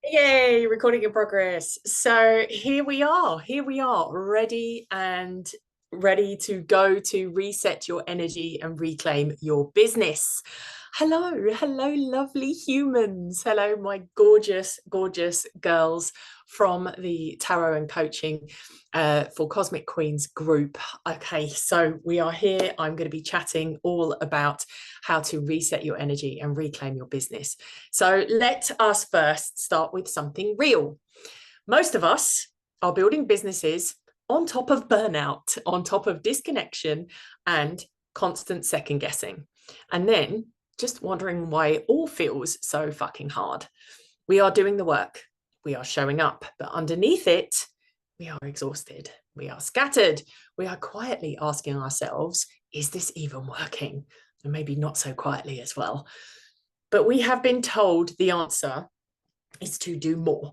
Yay, recording in progress. So here we are, ready to go to reset your energy and reclaim your business. Hello, lovely humans. Hello, my gorgeous, gorgeous girls from the Tarot and Coaching for Cosmic Queens group. Okay, so we are here. I'm going to be chatting all about how to reset your energy and reclaim your business. So let us first start with something real. Most of us are building businesses on top of burnout, on top of disconnection and constant second guessing. And then just wondering why it all feels so fucking hard. We are doing the work, we are showing up, but underneath it, we are exhausted, we are scattered, we are quietly asking ourselves, is this even working? And maybe not so quietly as well. But we have been told the answer is to do more,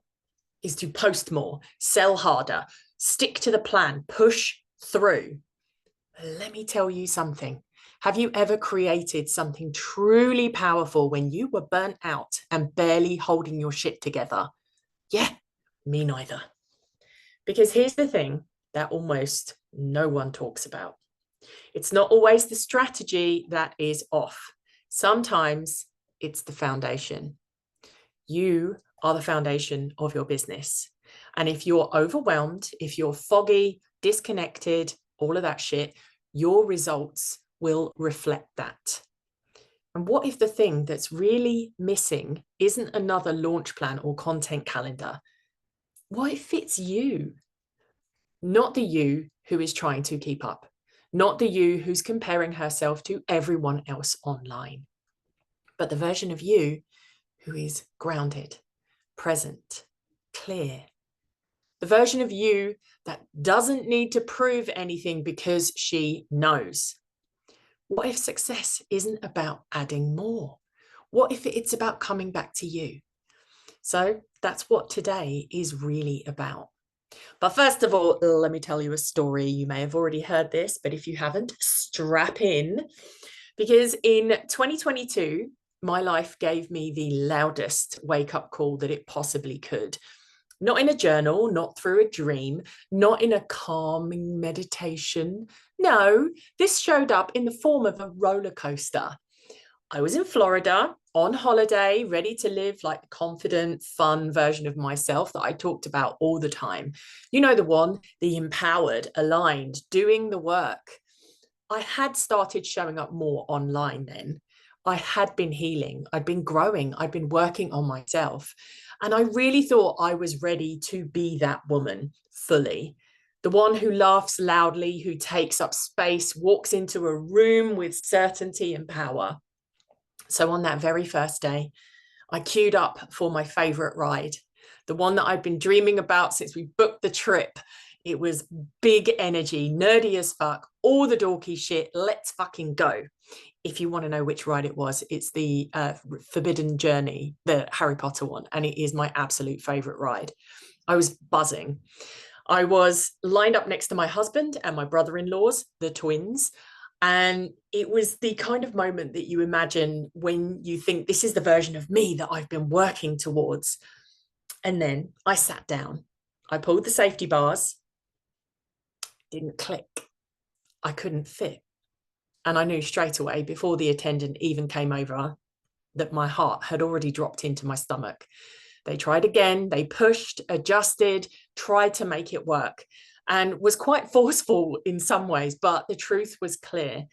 is to post more, sell harder, stick to the plan, push through. Let me tell you something. Have you ever created something truly powerful when you were burnt out and barely holding your shit together? Yeah, me neither. Because here's the thing that almost no one talks about. It's not always the strategy that is off. Sometimes it's the foundation. You are the foundation of your business. And if you're overwhelmed, if you're foggy, disconnected, all of that shit, your results will reflect that. And what if the thing that's really missing isn't another launch plan or content calendar? What if it's you? Not the you who is trying to keep up, not the you who's comparing herself to everyone else online, but the version of you who is grounded, present, clear. The version of you that doesn't need to prove anything because she knows. What if success isn't about adding more? What if it's about coming back to you? So that's what today is really about. But first of all, let me tell you a story. You may have already heard this, but if you haven't, strap in. Because in 2022, my life gave me the loudest wake-up call that it possibly could. Not in a journal, not through a dream, not in a calming meditation. No, this showed up in the form of a roller coaster. I was in Florida on holiday, ready to live like the confident, fun version of myself that I talked about all the time. You know, the one, the empowered, aligned, doing the work. I had started showing up more online then. I had been healing, I'd been growing, I'd been working on myself. And I really thought I was ready to be that woman fully. The one who laughs loudly, who takes up space, walks into a room with certainty and power. So on that very first day, I queued up for my favorite ride, the one that I've been dreaming about since we booked the trip. It was big energy, nerdy as fuck, all the dorky shit. Let's fucking go. If you want to know which ride it was, it's the Forbidden Journey, the Harry Potter one, and it is my absolute favorite ride. I was buzzing. I was lined up next to my husband and my brother-in-laws, the twins, and it was the kind of moment that you imagine when you think this is the version of me that I've been working towards. And then I sat down. I pulled the safety bars. Didn't click. I couldn't fit. And I knew straight away before the attendant even came over that my heart had already dropped into my stomach. They tried again. They pushed, adjusted, tried to make it work, and was quite forceful in some ways, but the truth was clear.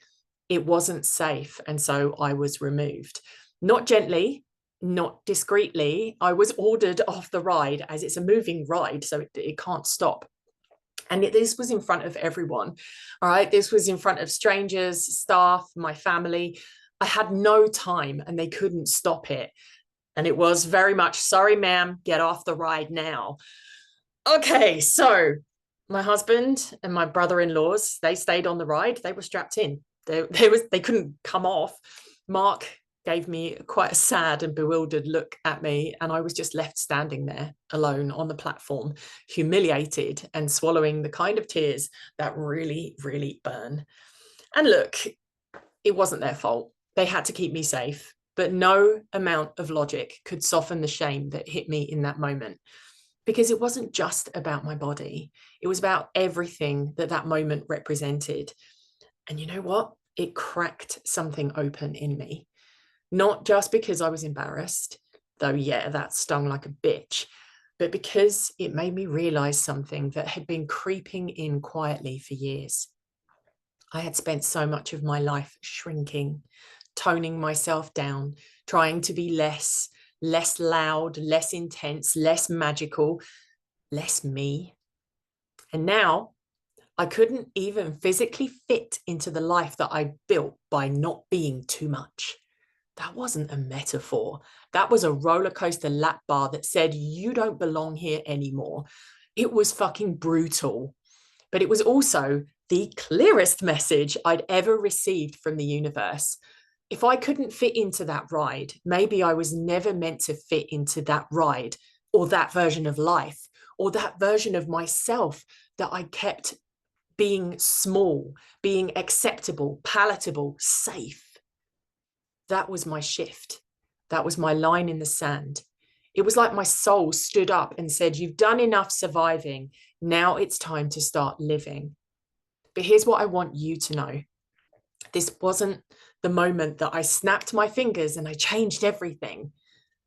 It wasn't safe. And so I was removed. Not gently, not discreetly. I was ordered off the ride, as it's a moving ride, so it can't stop. And this was in front of everyone. All right. This was in front of strangers, staff, my family. I had no time and they couldn't stop it. And it was very much, sorry, ma'am, get off the ride now. Okay. So my husband and my brother-in-laws, they stayed on the ride. They were strapped in. They couldn't come off. Mark gave me quite a sad and bewildered look at me, and I was just left standing there alone on the platform, humiliated and swallowing the kind of tears that really, really burn. And look, it wasn't their fault. They had to keep me safe. but no amount of logic could soften the shame that hit me in that moment, because it wasn't just about my body. It was about everything that that moment represented. And you know what? It cracked something open in me, not just because I was embarrassed, though, yeah, that stung like a bitch, but because it made me realize something that had been creeping in quietly for years. I had spent so much of my life shrinking, toning myself down, trying to be less loud, less intense, less magical, less me. And now I couldn't even physically fit into the life that I built by not being too much. That wasn't a metaphor. That was a roller coaster lap bar that said, you don't belong here anymore. It was fucking brutal. But it was also the clearest message I'd ever received from the universe. If I couldn't fit into that ride, maybe I was never meant to fit into that ride, or that version of life, or that version of myself that I kept being small, being acceptable, palatable, safe. That was my shift. That was my line in the sand. It was like my soul stood up and said, you've done enough surviving. Now it's time to start living. But here's what I want you to know. This wasn't the moment that I snapped my fingers and I changed everything.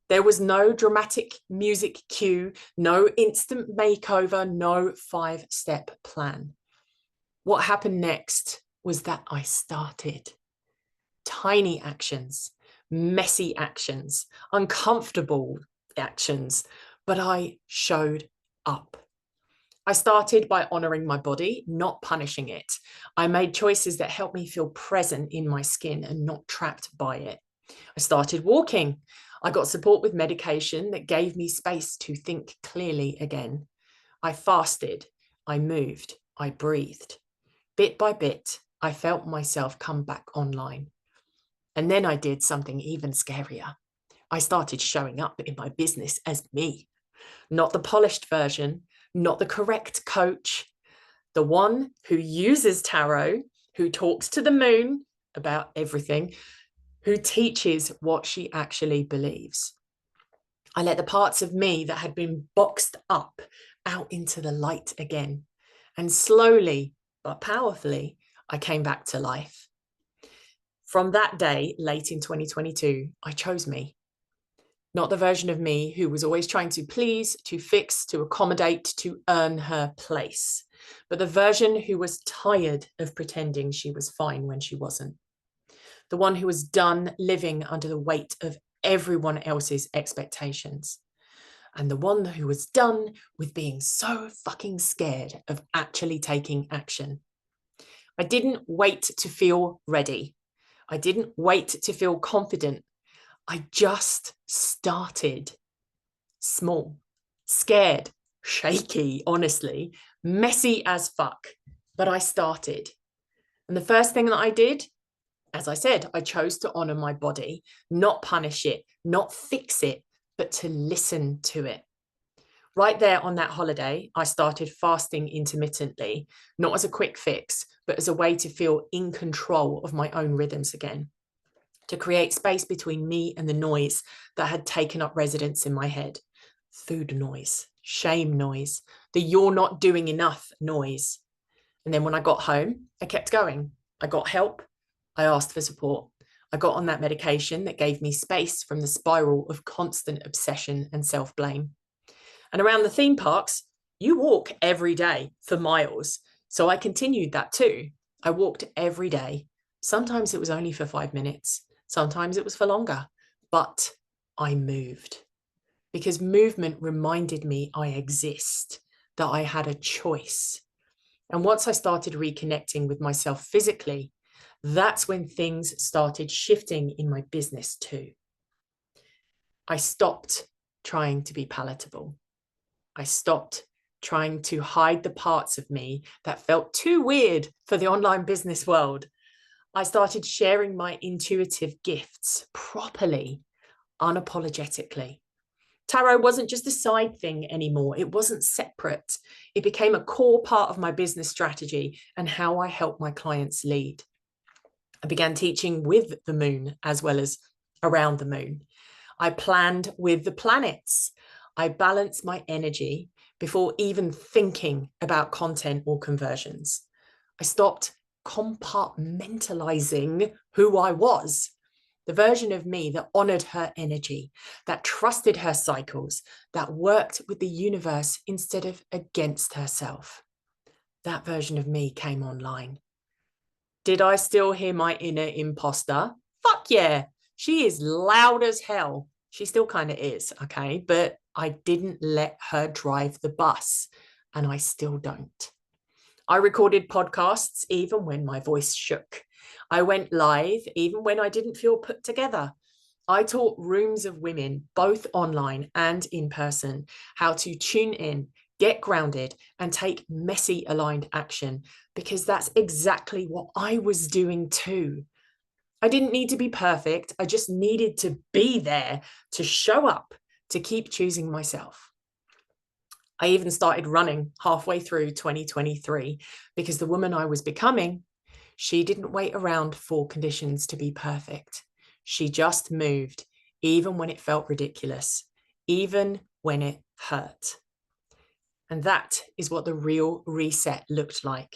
There was no dramatic music cue, no instant makeover, no 5-step plan. What happened next was that I started. Tiny actions, messy actions, uncomfortable actions, but I showed up. I started by honoring my body, not punishing it. I made choices that helped me feel present in my skin and not trapped by it. I started walking. I got support with medication that gave me space to think clearly again. I fasted. I moved. I breathed. Bit by bit, I felt myself come back online. And then I did something even scarier. I started showing up in my business as me, not the polished version, not the correct coach, the one who uses tarot, who talks to the moon about everything, who teaches what she actually believes. I let the parts of me that had been boxed up out into the light again. And slowly but powerfully, I came back to life. From that day, late in 2022, I chose me. Not the version of me who was always trying to please, to fix, to accommodate, to earn her place, but the version who was tired of pretending she was fine when she wasn't. The one who was done living under the weight of everyone else's expectations. And the one who was done with being so fucking scared of actually taking action. I didn't wait to feel ready. I didn't wait to feel confident. I just started. Small, scared, shaky, honestly, messy as fuck. But I started. And the first thing that I did, as I said, I chose to honor my body, not punish it, not fix it, but to listen to it. Right there on that holiday, I started fasting intermittently, not as a quick fix, but as a way to feel in control of my own rhythms again, to create space between me and the noise that had taken up residence in my head. Food noise, shame noise, the you're not doing enough noise. And then when I got home, I kept going. I got help. I asked for support. I got on that medication that gave me space from the spiral of constant obsession and self-blame. And around the theme parks, you walk every day for miles. So I continued that too. I walked every day. Sometimes it was only for 5 minutes. Sometimes it was for longer. But I moved. Because movement reminded me I exist, that I had a choice. And once I started reconnecting with myself physically, that's when things started shifting in my business too. I stopped trying to be palatable. I stopped trying to hide the parts of me that felt too weird for the online business world. I started sharing my intuitive gifts properly, unapologetically. Tarot wasn't just a side thing anymore. It wasn't separate. It became a core part of my business strategy and how I help my clients lead. I began teaching with the moon as well as around the moon. I planned with the planets. I balanced my energy before even thinking about content or conversions. I stopped compartmentalizing who I was, the version of me that honored her energy, that trusted her cycles, that worked with the universe instead of against herself. That version of me came online. Did I still hear my inner imposter? Fuck yeah. She is loud as hell. She still kind of is, okay? But I didn't let her drive the bus, and I still don't. I recorded podcasts even when my voice shook. I went live even when I didn't feel put together. I taught rooms of women, both online and in person, how to tune in, get grounded, and take messy aligned action, because that's exactly what I was doing too. I didn't need to be perfect. I just needed to be there, to show up, to keep choosing myself. I even started running halfway through 2023 because the woman I was becoming, she didn't wait around for conditions to be perfect. She just moved, even when it felt ridiculous, even when it hurt. And that is what the real reset looked like.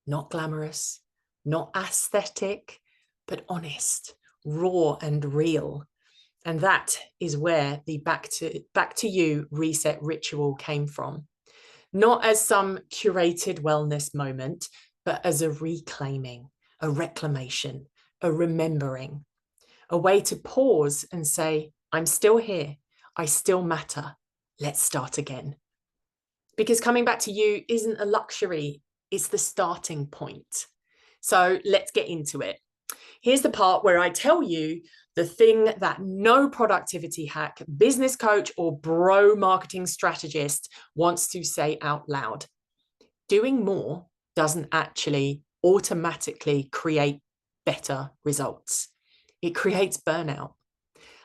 Not glamorous, not aesthetic, but honest, raw and real. And that is where the back to you reset ritual came from. Not as some curated wellness moment, but as a reclaiming, a reclamation, a remembering, a way to pause and say, I'm still here. I still matter. Let's start again. Because coming back to you isn't a luxury, it's the starting point. So let's get into it. Here's the part where I tell you the thing that no productivity hack, business coach, or bro marketing strategist wants to say out loud. Doing more doesn't actually automatically create better results. It creates burnout.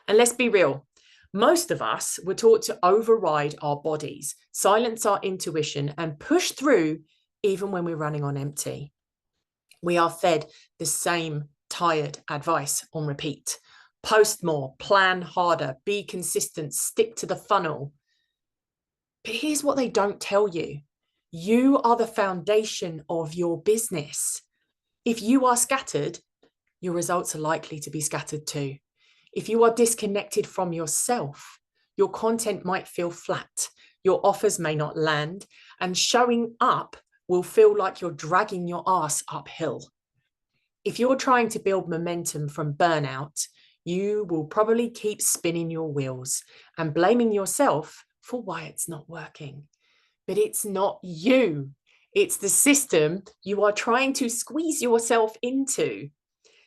And let's be real, most of us were taught to override our bodies, silence our intuition, and push through even when we're running on empty. We are fed the same tired advice on repeat. Post more, plan harder, be consistent, stick to the funnel. But here's what they don't tell you. You are the foundation of your business. If you are scattered, your results are likely to be scattered too. If you are disconnected from yourself, your content might feel flat, your offers may not land, and showing up will feel like you're dragging your ass uphill. If you're trying to build momentum from burnout, you will probably keep spinning your wheels and blaming yourself for why it's not working. But it's not you. It's the system you are trying to squeeze yourself into.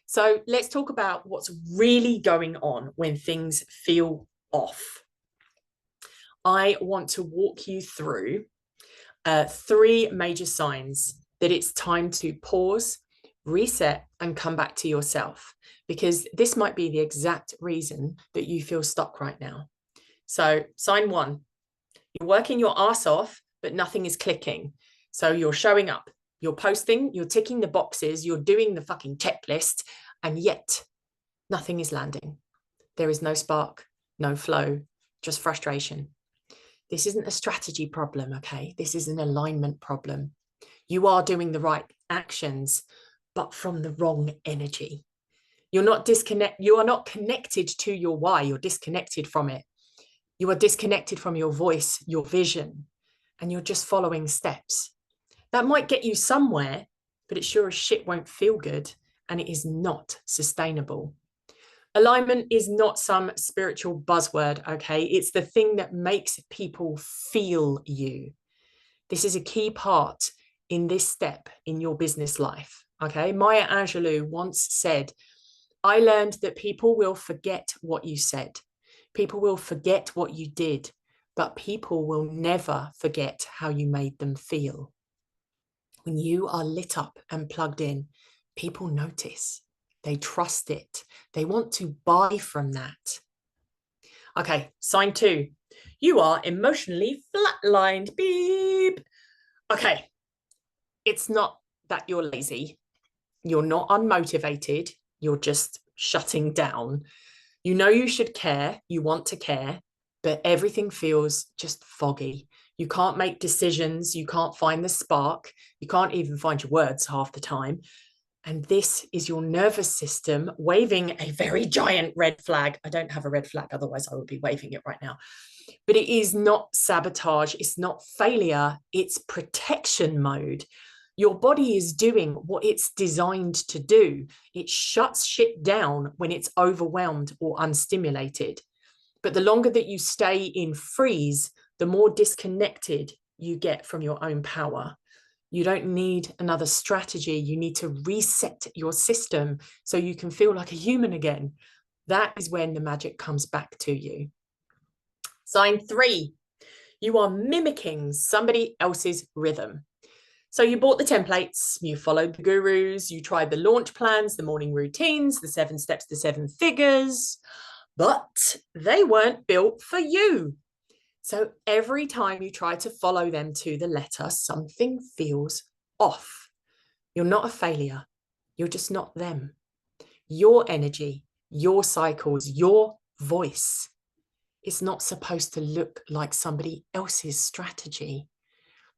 So let's talk about what's really going on when things feel off. I want to walk you through 3 major signs that it's time to pause, reset, and come back to yourself, because this might be the exact reason that you feel stuck right now. So sign 1, you're working your ass off, but nothing is clicking. So you're showing up, you're posting, you're ticking the boxes, you're doing the fucking checklist, and yet nothing is landing. There is no spark, no flow, just frustration. This isn't a strategy problem, okay? This is an alignment problem. You are doing the right actions, but from the wrong energy. You are not connected to your why, you're disconnected from it. You are disconnected from your voice, your vision, and you're just following steps. That might get you somewhere, but it sure as shit won't feel good, and it is not sustainable. Alignment is not some spiritual buzzword, okay? It's the thing that makes people feel you. This is a key part in this step in your business life, okay? Maya Angelou once said, I learned that people will forget what you said. People will forget what you did, but people will never forget how you made them feel. When you are lit up and plugged in, people notice. They trust it. They want to buy from that. Okay, sign 2. You are emotionally flatlined. Beep. Okay, it's not that you're lazy. You're not unmotivated. You're just shutting down. You know you should care, you want to care, but everything feels just foggy. You can't make decisions, you can't find the spark, you can't even find your words half the time. And this is your nervous system waving a very giant red flag. I don't have a red flag, otherwise I would be waving it right now. But it is not sabotage, it's not failure, it's protection mode. Your body is doing what it's designed to do. It shuts shit down when it's overwhelmed or unstimulated. But the longer that you stay in freeze, the more disconnected you get from your own power. You don't need another strategy. You need to reset your system so you can feel like a human again. That is when the magic comes back to you. Sign 3, you are mimicking somebody else's rhythm. So you bought the templates, you followed the gurus, you tried the launch plans, the morning routines, the 7 steps to 7 figures, but they weren't built for you. So every time you try to follow them to the letter, something feels off. You're not a failure. You're just not them. Your energy, your cycles, your voice, it's not supposed to look like somebody else's strategy.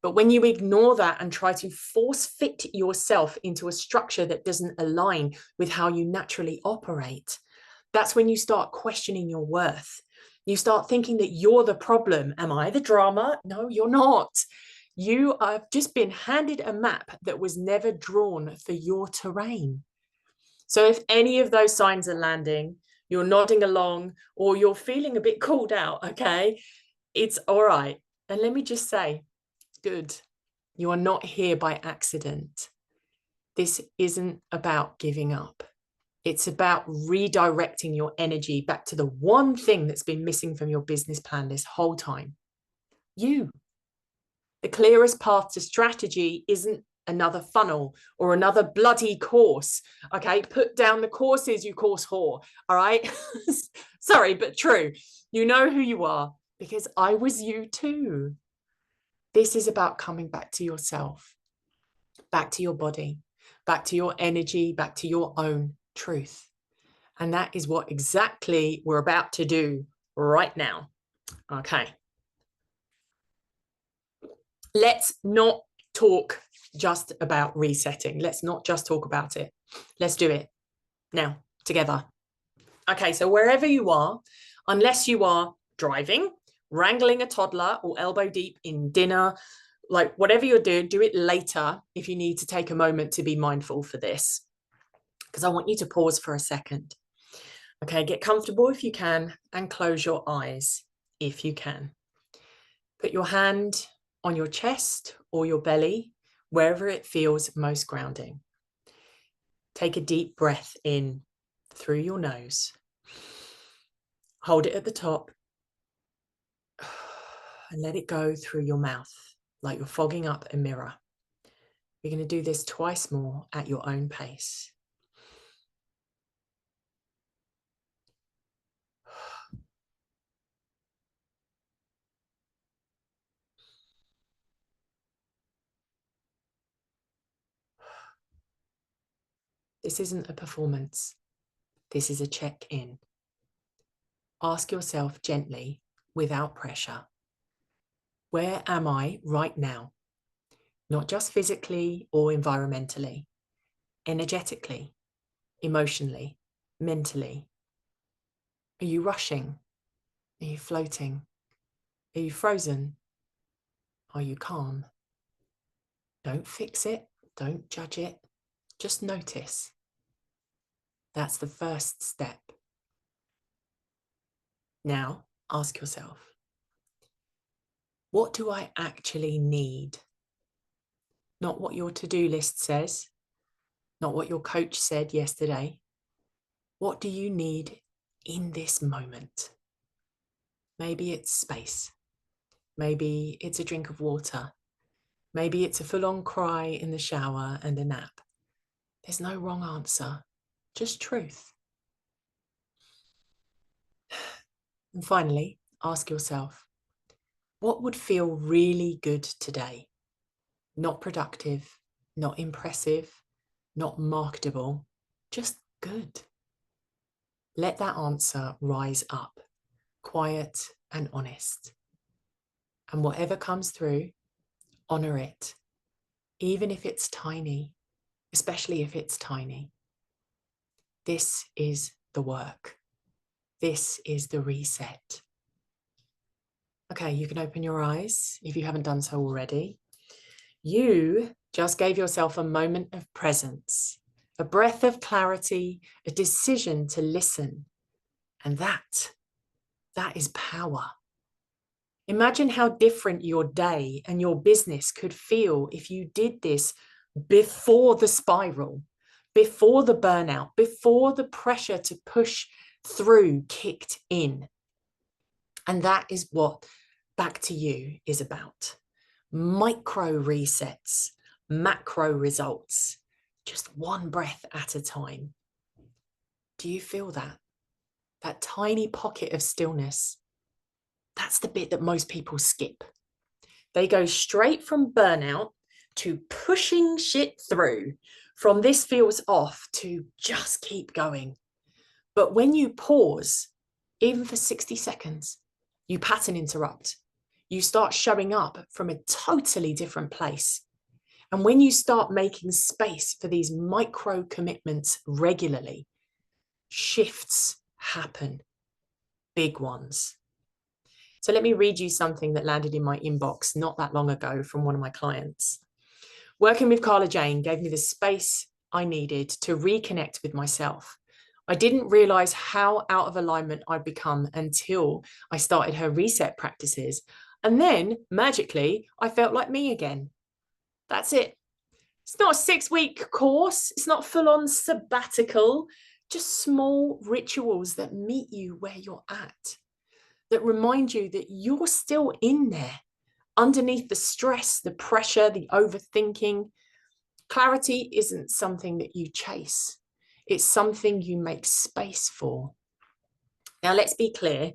But when you ignore that and try to force fit yourself into a structure that doesn't align with how you naturally operate, that's when you start questioning your worth. You start thinking that you're the problem. Am I the drama? No, you're not. You have just been handed a map that was never drawn for your terrain. So if any of those signs are landing, you're nodding along, or you're feeling a bit called out, okay, it's all right. And let me just say, good. You are not here by accident. This isn't about giving up. It's about redirecting your energy back to the one thing that's been missing from your business plan this whole time. You. The clearest path to strategy isn't another funnel or another bloody course. Okay, put down the courses, you course whore. All right. Sorry, but true. You know who you are because I was you too. This is about coming back to yourself, back to your body, back to your energy, back to your own truth. And that is what exactly we're about to do right now. Okay. Let's not talk just about resetting. Let's not just talk about it. Let's do it now together. Okay, so wherever you are, unless you are driving, wrangling a toddler, or elbow deep in dinner, like whatever you're doing, do it later if you need to take a moment to be mindful for this, because I want you to pause for a second. Okay, get comfortable if you can and close your eyes if you can. Put your hand on your chest or your belly, wherever it feels most grounding. Take a deep breath in through your nose. Hold it at the top and let it go through your mouth like you're fogging up a mirror. You're going to do this twice more at your own pace. This isn't a performance. This is a check-in. Ask yourself gently, without pressure, where am I right now? Not just physically or environmentally, energetically, emotionally, mentally. Are you rushing? Are you floating? Are you frozen? Are you calm? Don't fix it. Don't judge it. Just notice. That's the first step. Now, ask yourself, what do I actually need? Not what your to-do list says, not what your coach said yesterday. What do you need in this moment? Maybe it's space. Maybe it's a drink of water. Maybe it's a full-on cry in the shower and a nap. There's no wrong answer, just truth. And finally, ask yourself, what would feel really good today? Not productive, not impressive, not marketable, just good. let that answer rise up, quiet and honest. And whatever comes through, honor it, even if it's tiny, especially if it's tiny. This is the work. This is the reset. Okay, you can open your eyes if you haven't done so already. You just gave yourself a moment of presence, a breath of clarity, a decision to listen. And that is power. Imagine how different your day and your business could feel if you did this before the spiral, before the burnout, before the pressure to push through kicked in. And that is what Back to You is about. Micro resets, macro results, just one breath at a time. Do you feel that? That tiny pocket of stillness? That's the bit that most people skip. They go straight from burnout to pushing shit through, from this feels off to just keep going. But when you pause, even for 60 seconds, you pattern interrupt. You start showing up from a totally different place. And when you start making space for these micro commitments regularly, shifts happen, big ones. So let me read you something that landed in my inbox not that long ago from one of my clients. Working with Carla-Jayne gave me the space I needed to reconnect with myself. I didn't realize how out of alignment I'd become until I started her reset practices. And then magically, I felt like me again. That's it. It's not a 6-week course. It's not full-on sabbatical, just small rituals that meet you where you're at, that remind you that you're still in there, underneath the stress, the pressure, the overthinking. Clarity isn't something that you chase. It's something you make space for. Now, let's be clear.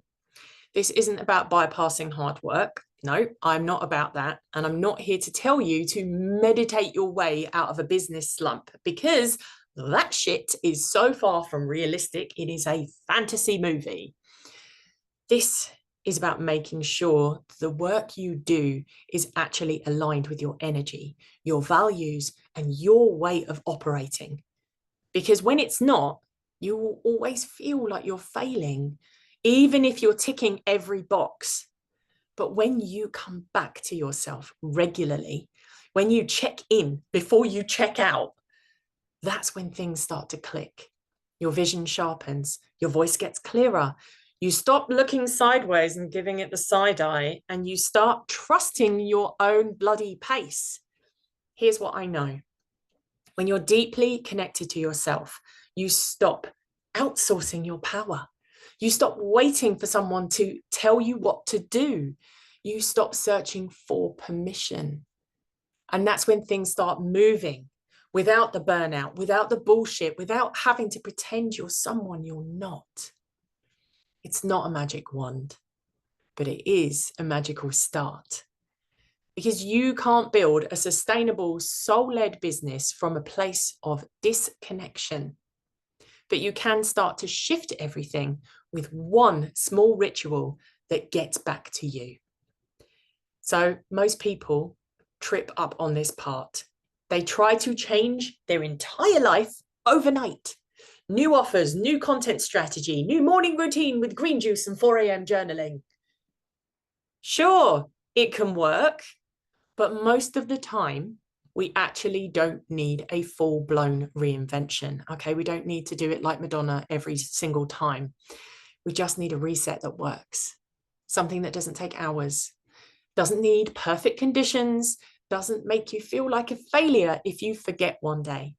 This isn't about bypassing hard work. No, I'm not about that. And I'm not here to tell you to meditate your way out of a business slump, because that shit is so far from realistic. It is a fantasy movie. This is about making sure the work you do is actually aligned with your energy, your values, and your way of operating. Because when it's not, you will always feel like you're failing, even if you're ticking every box. But when you come back to yourself regularly, when you check in before you check out, that's when things start to click. Your vision sharpens, your voice gets clearer. You stop looking sideways and giving it the side eye, and you start trusting your own bloody pace. Here's what I know. When you're deeply connected to yourself, you stop outsourcing your power. You stop waiting for someone to tell you what to do. You stop searching for permission. And that's when things start moving without the burnout, without the bullshit, without having to pretend you're someone you're not. It's not a magic wand, but it is a magical start. Because you can't build a sustainable soul-led business from a place of disconnection. But you can start to shift everything with one small ritual that gets back to you. So most people trip up on this part. They try to change their entire life overnight. New offers, new content strategy, new morning routine with green juice and 4 a.m. journaling. Sure, it can work, but most of the time, we actually don't need a full-blown reinvention, okay? We don't need to do it like Madonna every single time. We just need a reset that works. Something that doesn't take hours, doesn't need perfect conditions, doesn't make you feel like a failure if you forget one day.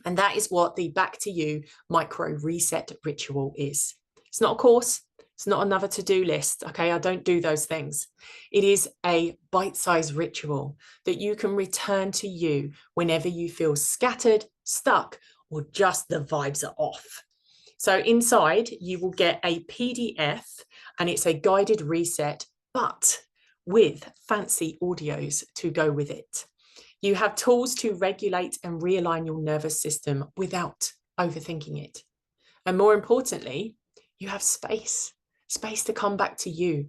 And that is what the Back to You micro reset ritual is. It's not a course. It's not another to-do list. Okay, I don't do those things. It is a bite-sized ritual that you can return to you whenever you feel scattered, stuck, or just the vibes are off. So inside, you will get a PDF, and it's a guided reset, but with fancy audios to go with it. You have tools to regulate and realign your nervous system without overthinking it. And more importantly, you have space to come back to you.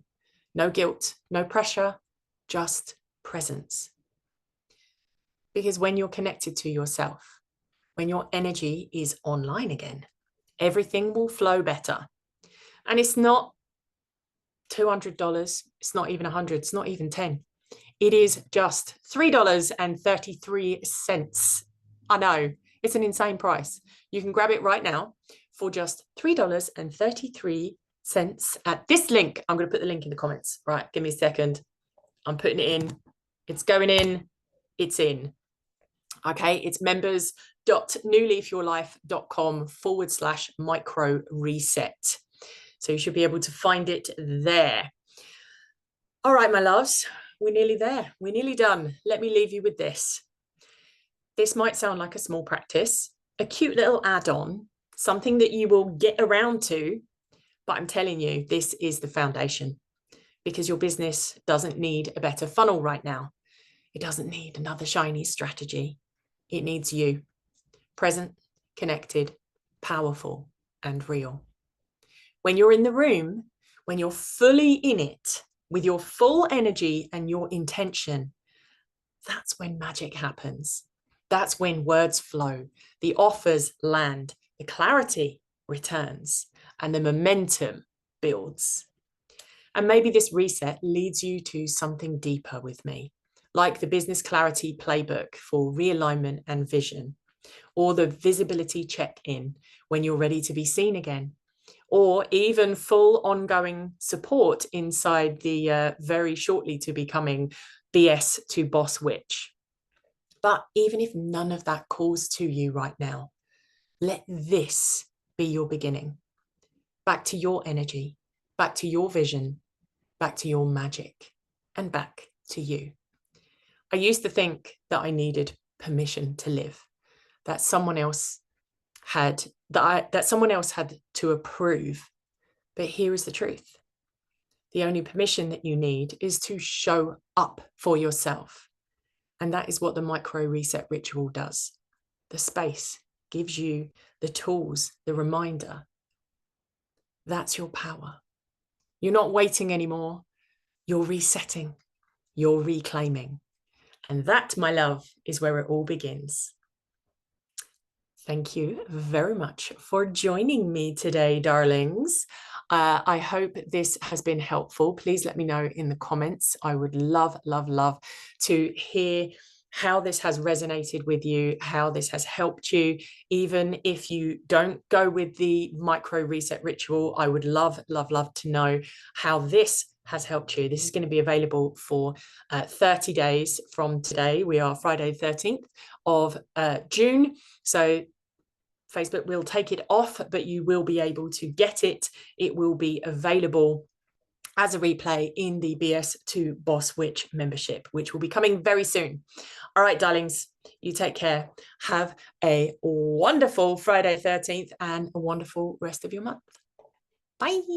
No guilt, no pressure, just presence. Because when you're connected to yourself, when your energy is online again, everything will flow better. And it's not $200. It's not even $100. It's not even $10. It is just $3.33. I know, it's an insane price. You can grab it right now for just $3.33 at this link. I'm going to put the link in the comments. Right, give me a second. I'm putting it in. It's going in. It's in. Okay, it's members.newleafyourlife.com/micro reset. So you should be able to find it there. All right, my loves, we're nearly there. We're nearly done. Let me leave you with this. This might sound like a small practice, a cute little add-on, something that you will get around to, but I'm telling you, this is the foundation, because your business doesn't need a better funnel right now. It doesn't need another shiny strategy. It needs you, present, connected, powerful, and real. When you're in the room, when you're fully in it, with your full energy and your intention, that's when magic happens. That's when words flow, the offers land, the clarity returns, and the momentum builds. And maybe this reset leads you to something deeper with me, like the business clarity playbook for realignment and vision, or the visibility check-in when you're ready to be seen again, or even full ongoing support inside the very shortly to becoming BS to Boss Witch. But even if none of that calls to you right now, let this be your beginning. Back to your energy, back to your vision, back to your magic, and back to you. I used to think that I needed permission to live, that someone else had to approve. But here is the truth. The only permission that you need is to show up for yourself. And that is what the micro reset ritual does. The space gives you the tools, the reminder. That's your power. You're not waiting anymore. You're resetting. You're reclaiming. And that, my love, is where it all begins. Thank you very much for joining me today, darlings. I hope this has been helpful. Please let me know in the comments. I would love, love, love to hear how this has resonated with you, how this has helped you. Even if you don't go with the micro reset ritual, I would love, love, love to know how this has helped you. This is going to be available for 30 days from today. We are Friday 13th of June. So Facebook will take it off, but you will be able to get it. It will be available as a replay in the BS to Boss Witch membership, which will be coming very soon. All right, darlings, you take care. Have a wonderful Friday 13th and a wonderful rest of your month. Bye.